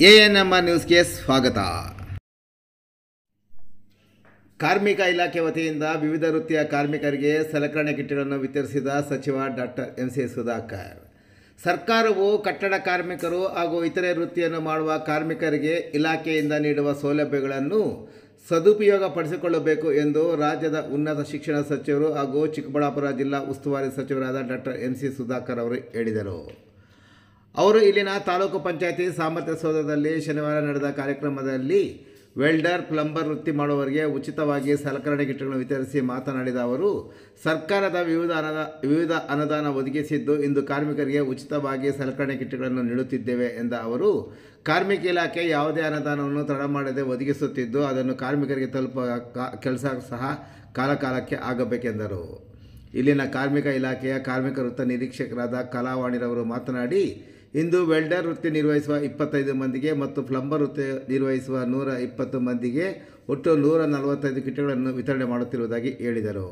ANMR ನ್ಯೂಸ್ಗೆ ಸ್ವಾಗತ. ಕಾರ್ಮಿಕ ಇಲಾಖೆ ವತಿಯಿಂದ ವಿವಿಧ ವೃತ್ತಿಯ ಕಾರ್ಮಿಕರಿಗೆ ಸಲಕರಣೆ ಕಿಟ್ಗಳನ್ನು ವಿತರಿಸಿದ ಸಚಿವ ಡಾಕ್ಟರ್ ಎಂ.ಸಿ. ಸುಧಾಕರ್. ಸರ್ಕಾರವು ಕಟ್ಟಡ ಕಾರ್ಮಿಕರು ಹಾಗೂ ಇತರೆ ವೃತ್ತಿಯನ್ನು ಮಾಡುವ ಕಾರ್ಮಿಕರಿಗೆ ಇಲಾಖೆಯಿಂದ ನೀಡುವ ಸೌಲಭ್ಯಗಳನ್ನು ಸದುಪಯೋಗಪಡಿಸಿಕೊಳ್ಳಬೇಕು ಎಂದು ರಾಜ್ಯದ ಉನ್ನತ ಶಿಕ್ಷಣ ಸಚಿವರು ಹಾಗೂ ಚಿಕ್ಕಬಳ್ಳಾಪುರ ಜಿಲ್ಲಾ ಉಸ್ತುವಾರಿ ಸಚಿವರಾದ ಡಾಕ್ಟರ್ ಎಂ.ಸಿ. ಸುಧಾಕರ್ ಅವರು ಹೇಳಿದರು. ಅವರು ಇಲ್ಲಿನ ತಾಲೂಕು ಪಂಚಾಯತಿ ಸಾಮರ್ಥ್ಯ ಸೌಧದಲ್ಲಿ ಶನಿವಾರ ನಡೆದ ಕಾರ್ಯಕ್ರಮದಲ್ಲಿ ವೆಲ್ಡರ್, ಪ್ಲಂಬರ್ ವೃತ್ತಿ ಮಾಡುವವರಿಗೆ ಉಚಿತವಾಗಿ ಸಲಕರಣೆ ಕಿಟ್ಗಳನ್ನು ವಿತರಿಸಿ ಮಾತನಾಡಿದ ಅವರು, ಸರ್ಕಾರದ ವಿವಿಧ ಅನುದಾನ ಒದಗಿಸಿದ್ದು ಇಂದು ಕಾರ್ಮಿಕರಿಗೆ ಉಚಿತವಾಗಿ ಸಲಕರಣೆ ಕಿಟ್ಗಳನ್ನು ನೀಡುತ್ತಿದ್ದೇವೆ ಎಂದ ಅವರು, ಕಾರ್ಮಿಕ ಇಲಾಖೆ ಯಾವುದೇ ಅನುದಾನವನ್ನು ತಡ ಮಾಡದೆ ಒದಗಿಸುತ್ತಿದ್ದು ಅದನ್ನು ಕಾರ್ಮಿಕರಿಗೆ ತಲುಪುವ ಕೆಲಸ ಸಹ ಕಾಲಕಾಲಕ್ಕೆ ಆಗಬೇಕೆಂದರು. ಇಲ್ಲಿನ ಕಾರ್ಮಿಕ ಇಲಾಖೆಯ ಕಾರ್ಮಿಕ ವೃತ್ತ ನಿರೀಕ್ಷಕರಾದ ಕಲಾವಾಣಿರವರು ಮಾತನಾಡಿ, ಇಂದು ವೆಲ್ಡರ್ ವೃತ್ತಿ ನಿರ್ವಹಿಸುವ 25 ಮಂದಿಗೆ ಮತ್ತು ಪ್ಲಂಬರ್ ವೃತ್ತಿ ನಿರ್ವಹಿಸುವ 120 ಮಂದಿಗೆ ಒಟ್ಟು 145 ಕಿಟ್ಗಳನ್ನು ವಿತರಣೆ ಮಾಡುತ್ತಿರುವುದಾಗಿ ಹೇಳಿದರು.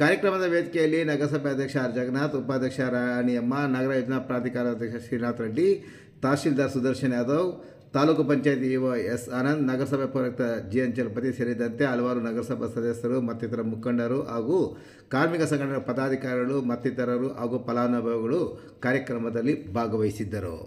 ಕಾರ್ಯಕ್ರಮದ ವೇದಿಕೆಯಲ್ಲಿ ನಗರಸಭೆ ಅಧ್ಯಕ್ಷ ಆರ್. ಜಗನ್ನಾಥ್, ಉಪಾಧ್ಯಕ್ಷ ರಾಣಿಯಮ್ಮ, ನಗರ ಯೋಜನಾ ಪ್ರಾಧಿಕಾರ ಅಧ್ಯಕ್ಷ ಶ್ರೀನಾಥ್ ರೆಡ್ಡಿ, ತಹಶೀಲ್ದಾರ್ ಸುದರ್ಶನ್ ಯಾದವ್, ತಾಲೂಕು ಪಂಚಾಯತಿ ಇಒ ಎಸ್. ಆನಂದ್, ನಗರಸಭೆ ಪೌರಾಯುಕ್ತ ಜಿ.ಎನ್. ಚಲಪತಿ ಸೇರಿದಂತೆ ಹಲವಾರು ನಗರಸಭಾ ಸದಸ್ಯರು ಮತ್ತಿತರ ಮುಖಂಡರು ಹಾಗೂ ಕಾರ್ಮಿಕ ಸಂಘಟನೆಗಳ ಪದಾಧಿಕಾರಿಗಳು ಮತ್ತಿತರರು ಹಾಗೂ ಫಲಾನುಭವಿಗಳು ಕಾರ್ಯಕ್ರಮದಲ್ಲಿ ಭಾಗವಹಿಸಿದ್ದರು.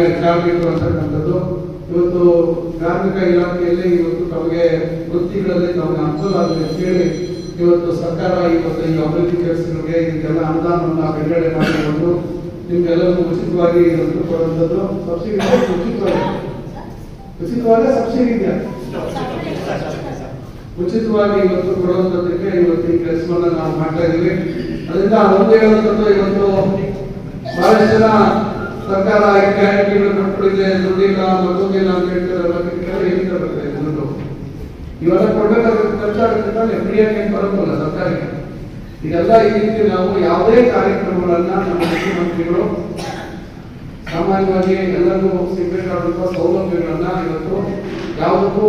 ಹೆಚ್ಚಾಗಬೇಕು ಅಂತಕ್ಕಂಥದ್ದು. ಇವತ್ತು ಕಾರ್ಮಿಕ ಇಲಾಖೆಯಲ್ಲಿ ಇವತ್ತು ತಮಗೆ ವೃತ್ತಿಗಳಲ್ಲಿ ತಮಗೆ ಅನುಕೂಲ ಆಗಲಿ ಅಂತ ಹೇಳಿ ಇವತ್ತು ಸರ್ಕಾರ ಇವತ್ತು ಈ ಅಭಿವೃದ್ಧಿ ಕೆಲಸಗಳಿಗೆ ಇದಕ್ಕೆಲ್ಲ ಅನುದಾನವನ್ನು ಬಿಡುಗಡೆ ಮಾಡಿಕೊಂಡು ನಿಮ್ಗೆಲ್ಲರಿಗೂ ಉಚಿತವಾಗಿ ಇವತ್ತು ಕೊಡುವಂಥದ್ದು. ಸಬ್ಸಿಡಿ ಉಚಿತವಾಗಿ ಸಬ್ಸಿಡಿ ಇದೆಯಾ? ಉಚಿತವಾಗಿ ಇವತ್ತು ಕೊಡುವಂಥದ್ದಕ್ಕೆ ಇವತ್ತು ಈ ಕೆಲಸವನ್ನ ನಾವು ಮಾಡ್ತಾ ಇದ್ದೀವಿ. ಅದರಿಂದ ಒಂದು ಹೇಳುವಂಥದ್ದು, ಇವತ್ತು ಬಹಳಷ್ಟು ಜನ ಸರ್ಕಾರ ಗ್ಯಾರಂಟಿಗಳು ಕೊಟ್ಟಿದೆ, ದುಡ್ಡಿಲ್ಲ ಮತ್ತೊಂದಿಲ್ಲ ಅಂತ ಹೇಳ್ತಾರೆ. ದುಡ್ಡು ಇವೆಲ್ಲ ಕೊಡಬೇಕಾದ್ರೆ ಖರ್ಚಾಗುತ್ತೆ, ಫ್ರೀಯಾಗಿ ಬರೋಲ್ಲ ಸರ್ಕಾರಕ್ಕೆ. ಇದೆಲ್ಲ ಈ ರೀತಿ ನಾವು ಯಾವುದೇ ಕಾರ್ಯಕ್ರಮಗಳನ್ನ ನಮ್ಮ ಮುಖ್ಯಮಂತ್ರಿಗಳು ಸಾಮಾನ್ಯವಾಗಿ ಎಲ್ಲರಿಗೂ ಸಿಗಬೇಕಾದಂತಹ ಸೌಲಭ್ಯಗಳನ್ನ ಇವತ್ತು ಯಾವುದಕ್ಕೂ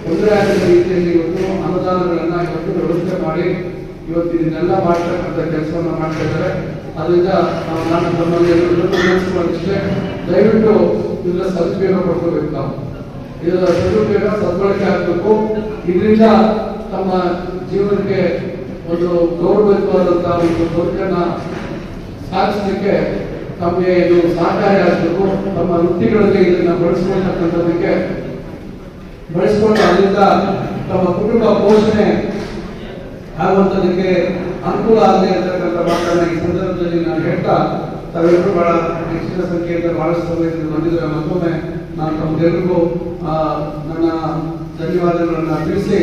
ತೊಂದರೆ ಆಗದ ರೀತಿಯಲ್ಲಿ ಇವತ್ತು ಅನುದಾನಗಳನ್ನ ಇವತ್ತು ವ್ಯವಸ್ಥೆ ಮಾಡಿ ಇವತ್ತು ಇದನ್ನೆಲ್ಲ ಮಾಡ್ತಕ್ಕಂಥ ಕೆಲಸವನ್ನ ಮಾಡ್ತಾ ಇದ್ದಾರೆ. ಅದರಿಂದ ನಾನು ತಮ್ಮಲ್ಲಿ ನೆನೆಸ್ಕೊಳ್ಳಿಷ್ಟೇ, ದಯವಿಟ್ಟು ಇದನ್ನ ಸದುಪಯೋಗ ಪಡ್ಕೋಬೇಕು. ನಾವು ಇದರ ಸದುಪಯೋಗ ಸದ್ಬಳಕೆ ಆಗಬೇಕು. ಇದರಿಂದ ತಮ್ಮ ಜೀವನಕ್ಕೆ ಒಂದು ಗೌರವಯುತವಾದಂತಹ ಒಂದು ಬದುಕನ್ನ ಸಾಧಿಸಲಿಕ್ಕೆ ತಮಗೆ ಇದು ಸಹಕಾರಿ ಆಗಬೇಕು. ತಮ್ಮ ವೃತ್ತಿಗಳಲ್ಲಿ ಇದನ್ನ ಬಳಸ್ಕೊಳ್ತಕ್ಕಂಥದಕ್ಕೆ ಬಳಸ್ಕೊಂಡು ಅದರಿಂದ ತಮ್ಮ ಕುಟುಂಬ ಪೋಷಣೆ ಆಗುವಂಥದಕ್ಕೆ ಅನುಕೂಲ ಆಗಲಿ ಅಂತಕ್ಕಂಥ ಮಾತನ್ನ ಈ ಸಂದರ್ಭದಲ್ಲಿ ನಾನು ಹೇಳ್ತಾ, ತಾವೆಲ್ಲರೂ ಬಹಳ ಹೆಚ್ಚಿನ ಸಂಖ್ಯೆಯಿಂದ ಬಹಳಷ್ಟು ಸಮಯದಲ್ಲಿ ಬಂದಿದ್ದಾರೆ. ಮತ್ತೊಮ್ಮೆ ನಾನು ತಮಗೆಲ್ಲರಿಗೂ ನನ್ನ ಧನ್ಯವಾದಗಳನ್ನ ತಿಳಿಸಿ